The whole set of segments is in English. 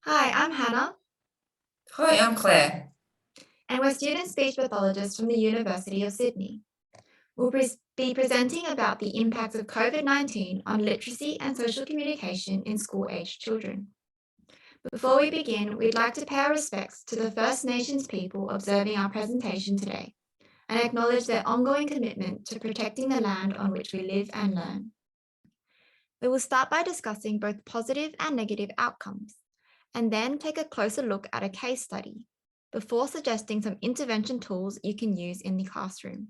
Hi, I'm Hannah, Hi, I'm Claire. and we're student speech pathologists from the University of Sydney. We'll be presenting about the impacts of COVID-19 on literacy and social communication in school-aged children. Before we begin, we'd like to pay our respects to the First Nations people observing our presentation today and acknowledge their ongoing commitment to protecting the land on which we live and learn. We will start by discussing both positive and negative outcomes, and then take a closer look at a case study before suggesting some intervention tools you can use in the classroom.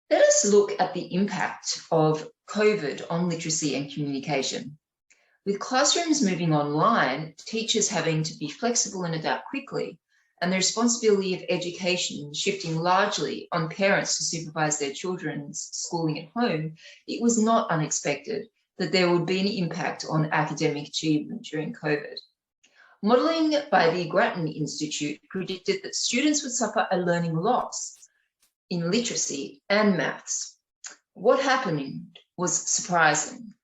Let us look at the impact of COVID on literacy and communication. With classrooms moving online, teachers having to be flexible and adapt quickly, and the responsibility of education shifting largely on parents to supervise their children's schooling at home, it was not unexpected that there would be an impact on academic achievement during COVID. Modelling by the Grattan Institute predicted that students would suffer a learning loss in literacy and maths. What happened was surprising.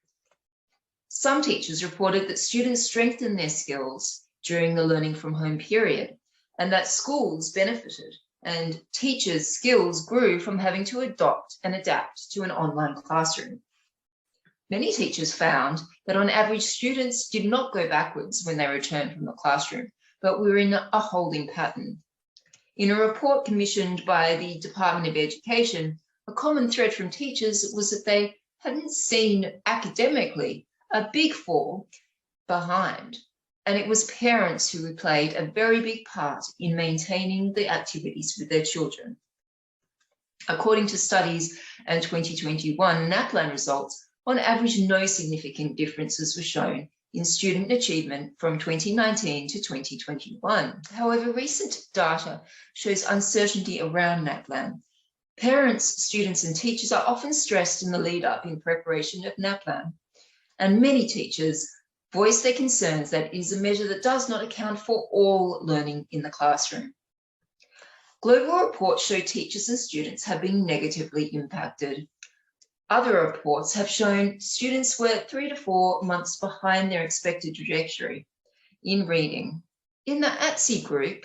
Some teachers reported that students strengthened their skills during the learning from home period, and that schools benefited, and teachers' skills grew from having to adopt and adapt to an online classroom. Many teachers found that on average, students did not go backwards when they returned from the classroom, but were in a holding pattern. In a report commissioned by the Department of Education, a common thread from teachers was that they hadn't seen academically a big fall behind, and it was parents who played a very big part in maintaining the activities with their children. According to studies and 2021 NAPLAN results, on average, no significant differences were shown in student achievement from 2019 to 2021. However, recent data shows uncertainty around NAPLAN. Parents, students, and teachers are often stressed in the lead up in preparation of NAPLAN, and many teachers voice their concerns that it is a measure that does not account for all learning in the classroom. Global reports show teachers and students have been negatively impacted. Other reports have shown students were 3 to 4 months behind their expected trajectory in reading. In the ATSI group,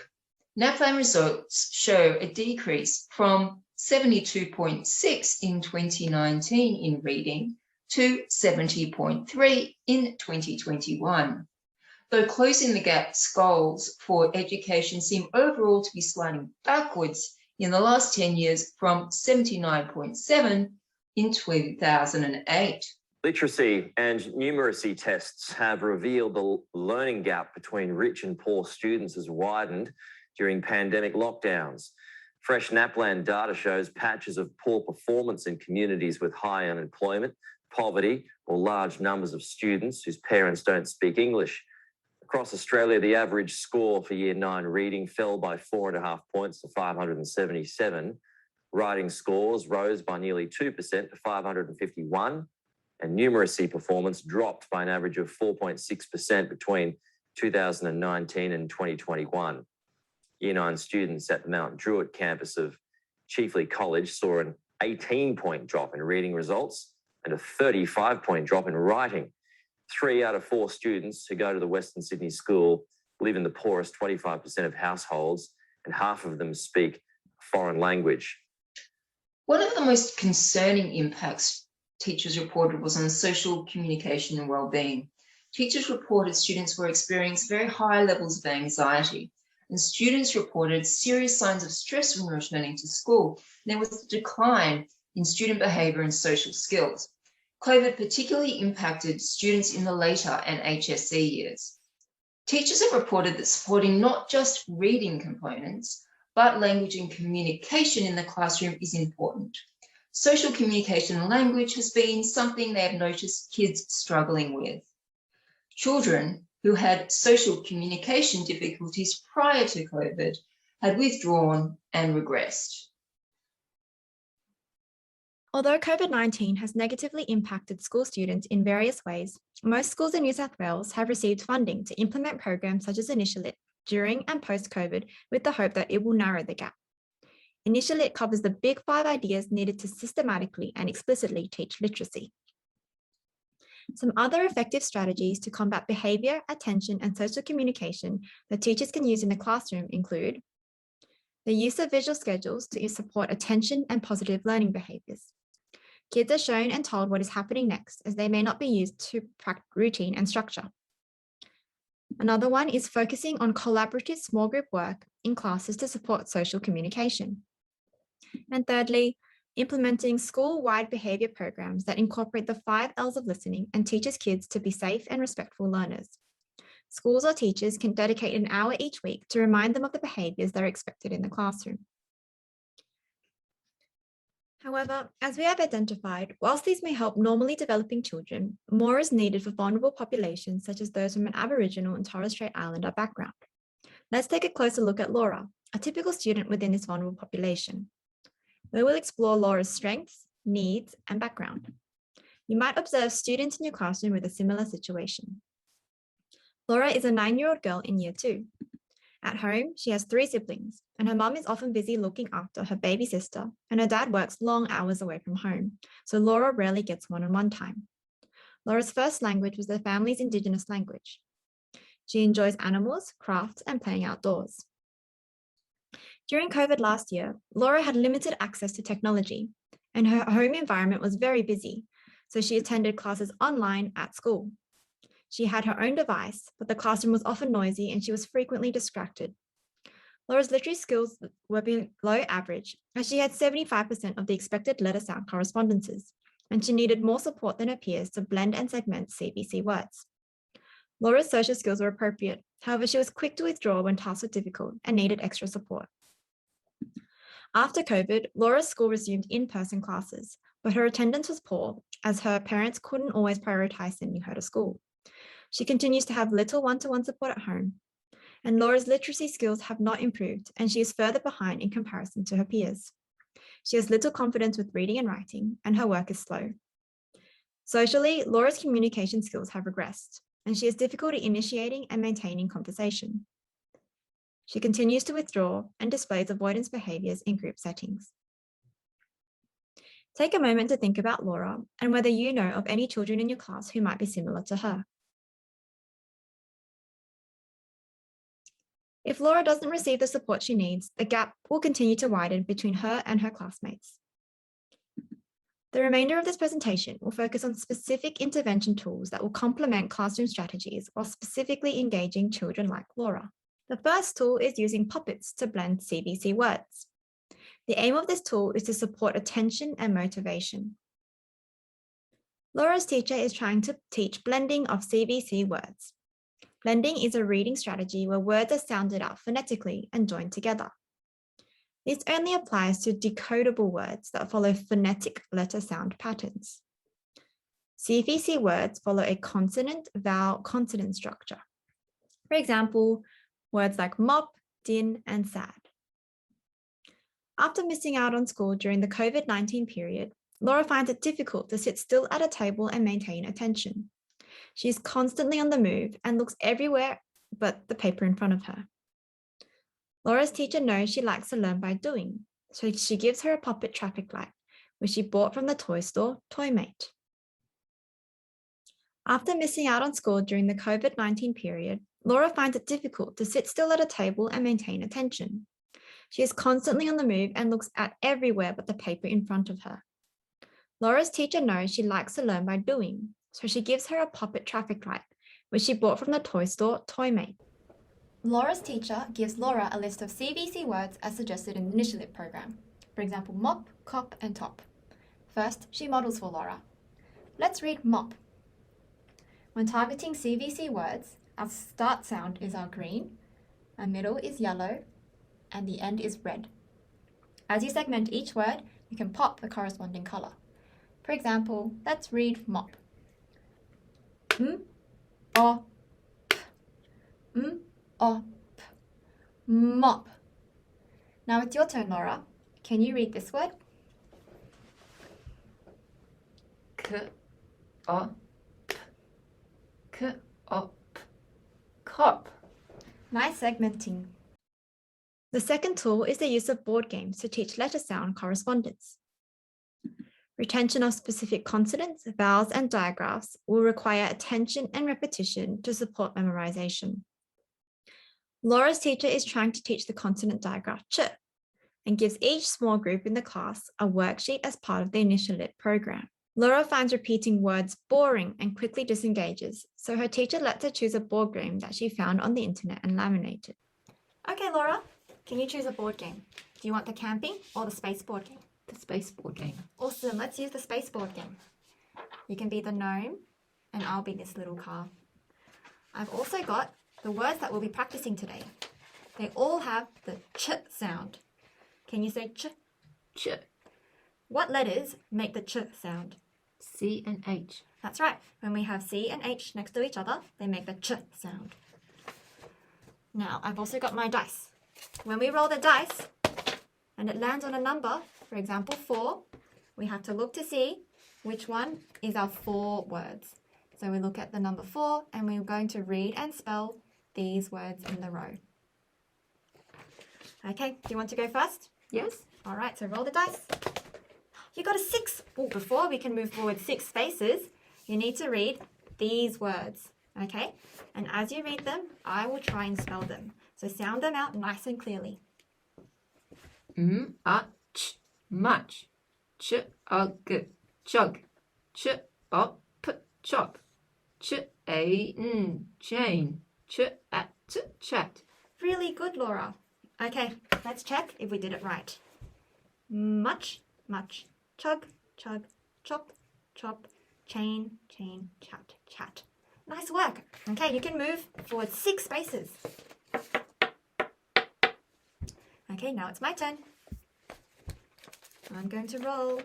NAPLAN results show a decrease from 72.6 in 2019 in reading to 70.3 in 2021. Though closing the gap's goals for education seem overall to be sliding backwards in the last 10 years from 79.7 in 2008. Literacy and numeracy tests have revealed the learning gap between rich and poor students has widened during pandemic lockdowns. Fresh NAPLAN data shows patches of poor performance in communities with high unemployment, poverty, or large numbers of students whose parents don't speak English. Across Australia, the average score for Year 9 reading fell by 4.5 points to 577. Writing scores rose by nearly 2% to 551, and numeracy performance dropped by an average of 4.6% between 2019 and 2021. Year 9 students at the Mount Druitt campus of Chiefley College saw an 18-point drop in reading results and a 35-point drop in writing. 3 out of 4 students who go to the Western Sydney school live in the poorest 25% of households, and half of them speak a foreign language. One of the most concerning impacts teachers reported was on social communication and well-being. Teachers reported students were experiencing very high levels of anxiety, and students reported serious signs of stress when returning to school. There was a decline in student behaviour and social skills. COVID particularly impacted students in the later and HSC years. Teachers have reported that supporting not just reading components, but language and communication in the classroom is important. Social communication and language has been something they have noticed kids struggling with. Children who had social communication difficulties prior to COVID had withdrawn and regressed. Although COVID-19 has negatively impacted school students in various ways, most schools in New South Wales have received funding to implement programs such as Initialit during and post-COVID with the hope that it will narrow the gap. Initialit covers the big 5 ideas needed to systematically and explicitly teach literacy. Some other effective strategies to combat behaviour, attention, and social communication that teachers can use in the classroom include the use of visual schedules to support attention and positive learning behaviours. Kids are shown and told what is happening next, as they may not be used to practice routine and structure. Another one is focusing on collaborative small group work in classes to support social communication. And thirdly, implementing school-wide behaviour programs that incorporate the 5 L's of listening and teaches kids to be safe and respectful learners. Schools or teachers can dedicate an hour each week to remind them of the behaviours that are expected in the classroom. However, as we have identified, whilst these may help normally developing children, more is needed for vulnerable populations such as those from an Aboriginal and Torres Strait Islander background. Let's take a closer look at Laura, a typical student within this vulnerable population. We will explore Laura's strengths, needs, and background. You might observe students in your classroom with a similar situation. Laura is a 9-year-old girl in Year 2. At home, she has 3 siblings, and her mum is often busy looking after her baby sister, and her dad works long hours away from home, so Laura rarely gets one-on-one time. Laura's first language was the family's Indigenous language. She enjoys animals, crafts, and playing outdoors. During COVID last year, Laura had limited access to technology, and her home environment was very busy, so she attended classes online at school. She had her own device, but the classroom was often noisy and she was frequently distracted. Laura's literary skills were below average, as she had 75% of the expected letter sound correspondences, and she needed more support than her peers to blend and segment CVC words. Laura's social skills were appropriate, however, she was quick to withdraw when tasks were difficult and needed extra support. After COVID, Laura's school resumed in-person classes, but her attendance was poor as her parents couldn't always prioritize sending her to school. She continues to have little one-to-one support at home, and Laura's literacy skills have not improved, and she is further behind in comparison to her peers. She has little confidence with reading and writing, and her work is slow. Socially, Laura's communication skills have regressed, and she has difficulty initiating and maintaining conversation. She continues to withdraw and displays avoidance behaviours in group settings. Take a moment to think about Laura and whether you know of any children in your class who might be similar to her. If Laura doesn't receive the support she needs, the gap will continue to widen between her and her classmates. The remainder of this presentation will focus on specific intervention tools that will complement classroom strategies while specifically engaging children like Laura. The first tool is using puppets to blend CVC words. The aim of this tool is to support attention and motivation. Laura's teacher is trying to teach blending of CVC words. Blending is a reading strategy where words are sounded out phonetically and joined together. This only applies to decodable words that follow phonetic letter sound patterns. CVC words follow a consonant-vowel-consonant structure. For example, words like mop, din, and sad. After missing out on school during the COVID-19 period, Laura finds it difficult to sit still at a table and maintain attention. She is constantly on the move and looks everywhere but the paper in front of her. Laura's teacher knows she likes to learn by doing, so she gives her a puppet traffic light, which she bought from the toy store, Toymate. After missing out on school during the COVID-19 period, Laura finds it difficult to sit still at a table and maintain attention. She is constantly on the move and looks at everywhere but the paper in front of her. Laura's teacher knows she likes to learn by doing, so she gives her a puppet traffic light, which she bought from the toy store, Toymate. Laura's teacher gives Laura a list of CVC words as suggested in the initiative program. For example, mop, cop, and top. First, she models for Laura. Let's read mop. When targeting CVC words, our start sound is our green, our middle is yellow, and the end is red. As you segment each word, you can pop the corresponding colour. For example, let's read mop. O, p. O, p. Mop. Now it's your turn, Laura. Can you read this word? K, O, p. K, O, p. Cop. Nice segmenting. The second tool is the use of board games to teach letter sound correspondence. Retention of specific consonants, vowels, and digraphs will require attention and repetition to support memorization. Laura's teacher is trying to teach the consonant digraph ch and gives each small group in the class a worksheet as part of the Initial Lit program. Laura finds repeating words boring and quickly disengages, so her teacher lets her choose a board game that she found on the internet and laminated. Okay, Laura, can you choose a board game? Do you want the camping or the space board game? The space board game. Awesome, let's use the space board game. You can be the gnome and I'll be this little car. I've also got the words that we'll be practicing today. They all have the ch sound. Can you say ch? Ch. What letters make the ch sound? C and H. That's right. When we have C and H next to each other, they make the ch sound. Now, I've also got my dice. When we roll the dice and it lands on a number, for example, 4, we have to look to see which one is our 4 words. So we look at the number 4 and we're going to read and spell these words in the row. Okay, do you want to go first? Yes. All right, so roll the dice. You got a 6. Oh, before we can move forward 6 spaces, you need to read these words, okay? And as you read them, I will try and spell them. So sound them out nice and clearly. Ch. Much. Ch. Chug. Ch. Chop. Ch. Chain. Ch. Chat. Really good, Laura. Okay, let's check if we did it right. Much. Chug. Chop. Chain. Chat. Nice work. Okay, you can move forward 6 spaces. Okay, now it's my turn. I'm going to roll.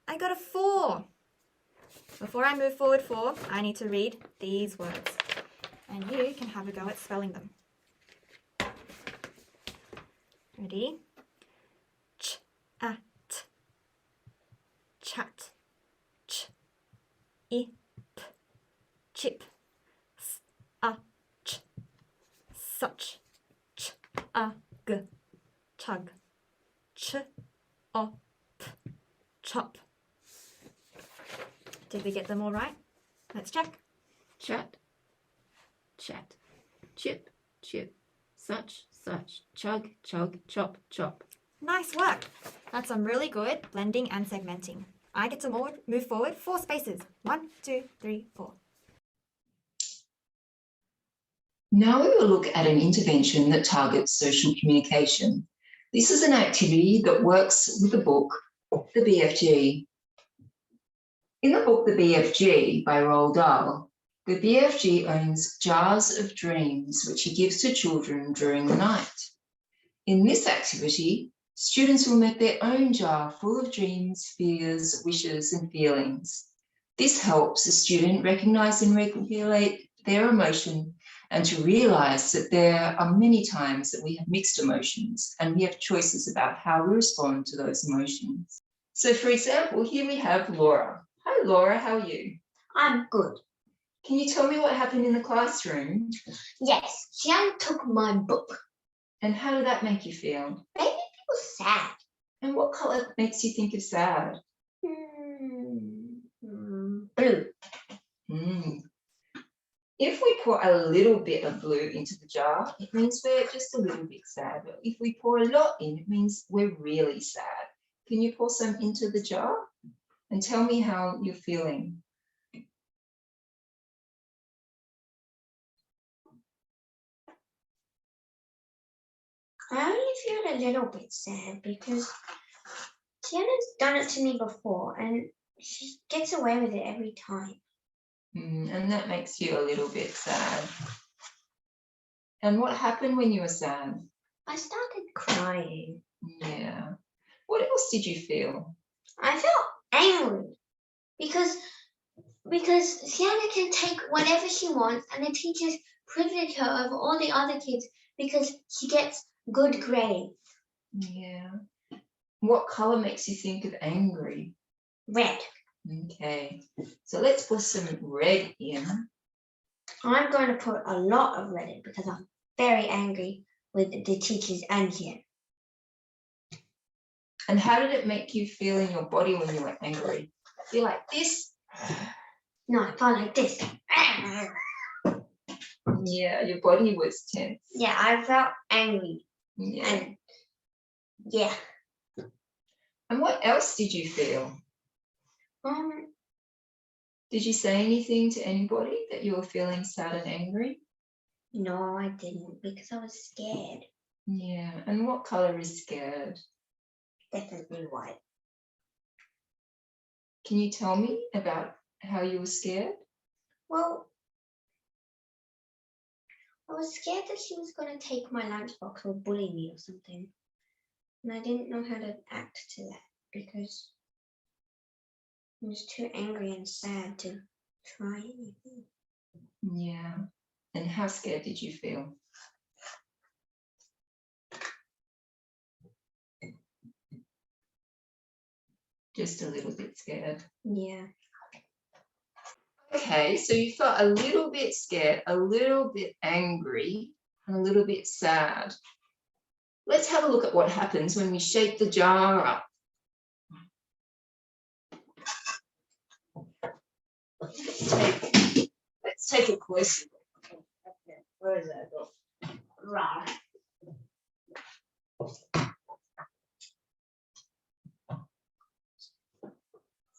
I got a 4. Before I move forward 4, I need to read these words. And you can have a go at spelling them. Ready? Chat. Chat. Chip. Chip. Such. Chug. Chop. Did we get them all right? Let's check. Chat. Chip. Such. Chug. Chop. Nice work. That's some really good blending and segmenting. I get to move forward 4 spaces. 1, 2, 3, 4. Now we will look at an intervention that targets social communication. This is an activity that works with the book, The BFG. In the book, The BFG by Roald Dahl, the BFG owns jars of dreams which he gives to children during the night. In this activity, students will make their own jar full of dreams, fears, wishes, and feelings. This helps a student recognise and regulate their emotion and to realise that there are many times that we have mixed emotions and we have choices about how we respond to those emotions. So for example, here we have Laura. Hi Laura, how are you? I'm good. Can you tell me what happened in the classroom? Yes, Xiang took my book. And how did that make you feel? Made me feel sad. And what colour makes you think of sad? Blue. If we pour a little bit of blue into the jar, it means we're just a little bit sad. But if we pour a lot in, it means we're really sad. Can you pour some into the jar? And tell me how you're feeling. I only feel a little bit sad because Tiana's done it to me before and she gets away with it every time. And that makes you a little bit sad. And what happened when you were sad? I started crying. Yeah. What else did you feel? I felt angry because Tiana can take whatever she wants and the teachers privilege her over all the other kids because she gets good grades. Yeah. What colour makes you think of angry? Red. Okay. So let's put some red in. I'm going to put a lot of red in because I'm very angry with the teachers and here. And how did it make you feel in your body when you were angry? Feel like this? No, I felt like this. Yeah, your body was tense. Yeah, I felt angry. Yeah. And yeah. And what else did you feel? Did you say anything to anybody that you were feeling sad and angry? No, I didn't because I was scared. Yeah. And what color is scared? Definitely white. Can you tell me about how you were scared? Well, I was scared that she was going to take my lunchbox or bully me or something. And I didn't know how to act to that because I was too angry and sad to try anything. Yeah. And how scared did you feel? Just a little bit scared. Yeah. Okay, so you felt a little bit scared, a little bit angry, and a little bit sad. Let's have a look at what happens when we shake the jar up. Let's take a closer look. Where is that go? Right.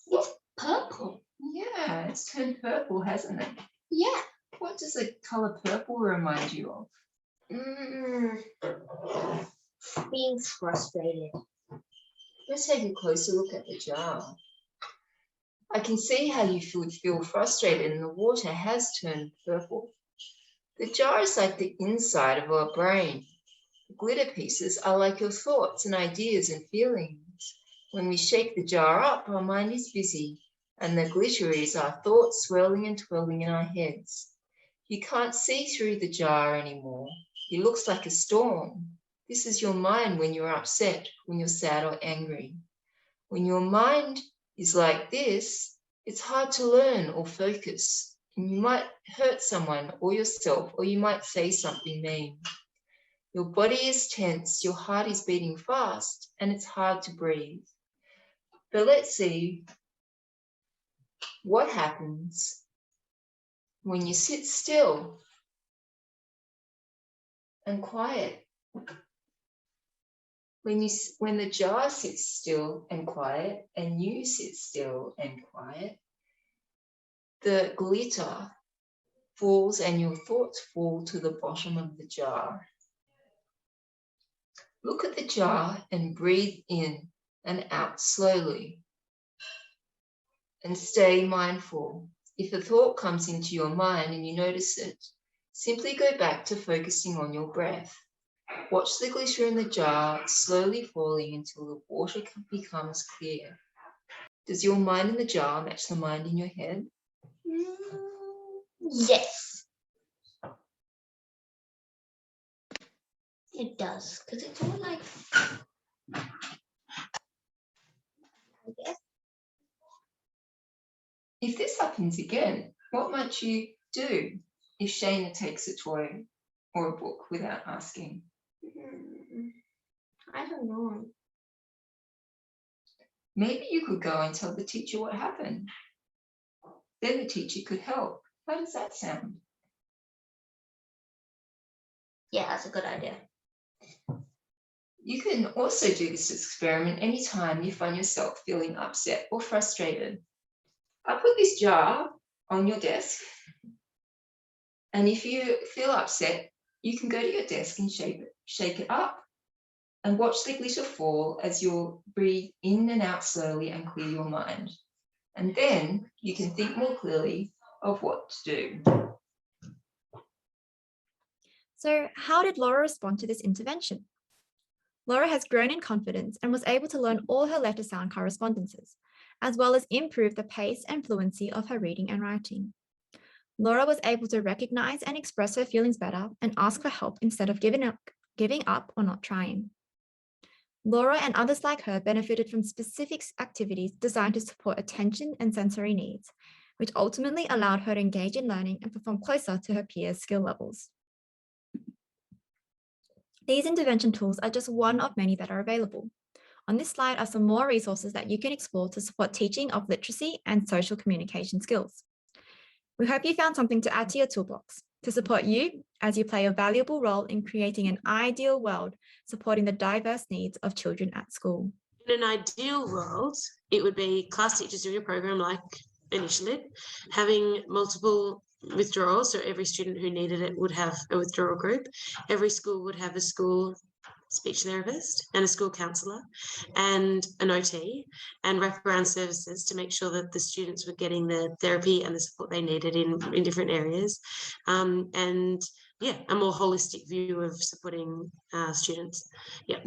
It's purple. Yeah, it's turned purple, hasn't it? Yeah. What does the color purple remind you of? Being frustrated. Let's take a closer look at the jar. I can see how you feel frustrated and the water has turned purple. The jar is like the inside of our brain. The glitter pieces are like your thoughts and ideas and feelings. When we shake the jar up, our mind is busy, and the glitter is our thoughts swirling and twirling in our heads. You can't see through the jar anymore. It looks like a storm. This is your mind when you're upset, when you're sad or angry. When your mind is like this, it's hard to learn or focus, and you might hurt someone or yourself, or you might say something mean. Your body is tense, your heart is beating fast, and it's hard to breathe. But let's see what happens when you sit still and quiet. When the jar sits still and quiet, and you sit still and quiet, the glitter falls and your thoughts fall to the bottom of the jar. Look at the jar and breathe in and out slowly. And stay mindful. If a thought comes into your mind and you notice it, simply go back to focusing on your breath. Watch the glitter in the jar slowly falling until the water becomes clear. Does your mind in the jar match the mind in your head? Yes. It does, because it's all like, I guess. If this happens again, what might you do if Shayna takes a toy or a book without asking? I don't know. Maybe you could go and tell the teacher what happened. Then the teacher could help. How does that sound? Yeah, that's a good idea. You can also do this experiment anytime you find yourself feeling upset or frustrated. I put this jar on your desk, and if you feel upset, you can go to your desk and shake it up and watch the glitter fall as you breathe in and out slowly and clear your mind. And then you can think more clearly of what to do. So, how did Laura respond to this intervention? Laura has grown in confidence and was able to learn all her letter sound correspondences, as well as improve the pace and fluency of her reading and writing. Laura was able to recognize and express her feelings better and ask for help instead of giving up or not trying. Laura and others like her benefited from specific activities designed to support attention and sensory needs, which ultimately allowed her to engage in learning and perform closer to her peers' skill levels. These intervention tools are just one of many that are available. On this slide are some more resources that you can explore to support teaching of literacy and social communication skills. We hope you found something to add to your toolbox to support you as you play a valuable role in creating an ideal world, supporting the diverse needs of children at school. In an ideal world, it would be class teachers doing a program like initially, having multiple withdrawals, so every student who needed it would have a withdrawal group. Every school would have a school speech therapist and a school counsellor and an OT and wraparound services to make sure that the students were getting the therapy and the support they needed in different areas. And yeah, a more holistic view of supporting students. Yeah.